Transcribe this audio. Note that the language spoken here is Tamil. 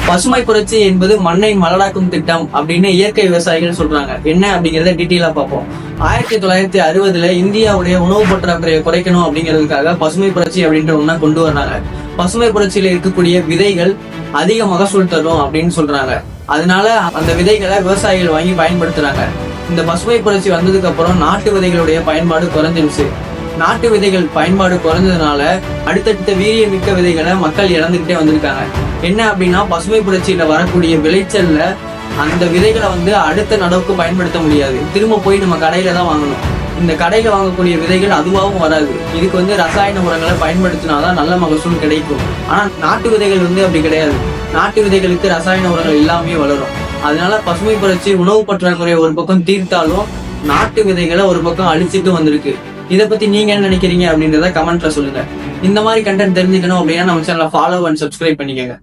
பசுமை புரட்சி என்பது மண்ணை மலடாக்கும் திட்டம் அப்படின்னு இயற்கை விவசாயிகள் சொல்றாங்க. என்ன அப்படிங்கறத டீட்டெயிலா பார்ப்போம். 1960 இந்தியாவுடைய உணவு பற்றாக்குறையை குறைக்கணும் அப்படிங்கிறதுக்காக பசுமை புரட்சி அப்படின்ற ஒண்ணா கொண்டு வர்றாங்க. பசுமை புரட்சியில இருக்கக்கூடிய விதைகள் அதிக மகசூல் தரும் அப்படின்னு சொல்றாங்க. அதனால அந்த விதைகளை விவசாயிகள் வாங்கி பயன்படுத்துறாங்க. இந்த பசுமை புரட்சி வந்ததுக்கு அப்புறம் நாட்டு விதைகளுடைய பயன்பாடு குறைஞ்சிருச்சு. நாட்டு விதைகள் பயன்பாடு குறைஞ்சதுனால அடுத்தடுத்த வீரியமிக்க விதைகளை மக்கள் இழந்துகிட்டே வந்திருக்காங்க. என்ன அப்படின்னா, பசுமை புரட்சியில வரக்கூடிய விளைச்சல்ல அந்த விதைகளை அடுத்த நடவுக்கு பயன்படுத்த முடியாது. திரும்ப போய் நம்ம கடையில தான் வாங்கணும். இந்த கடையில வாங்கக்கூடிய விதைகள் அதுவாகவும் வராது. இதுக்கு ரசாயன உரங்களை பயன்படுத்தினாதான் நல்ல மகசூல் கிடைக்கும். ஆனா நாட்டு விதைகள் அப்படி கிடையாது. நாட்டு விதைகளுக்கு ரசாயன உரங்கள் இல்லாமே வளரும். அதனால பசுமை புரட்சி உணவு பற்றாக்குறையை ஒரு பக்கம் தீர்த்தாலும் நாட்டு விதைகளை ஒரு பக்கம் அழிச்சிட்டு வந்திருக்கு. இதை பத்தி நீங்க என்ன நினைக்கிறீங்க அப்படின்றத கமெண்ட்ல சொல்லுங்க. இந்த மாதிரி கண்டென்ட் தெரிஞ்சுக்கணும் அப்படின்னா நம்ம சேனலை ஃபாலோ அண்ட் சப்ஸ்கிரைப் பண்ணிக்கோங்க.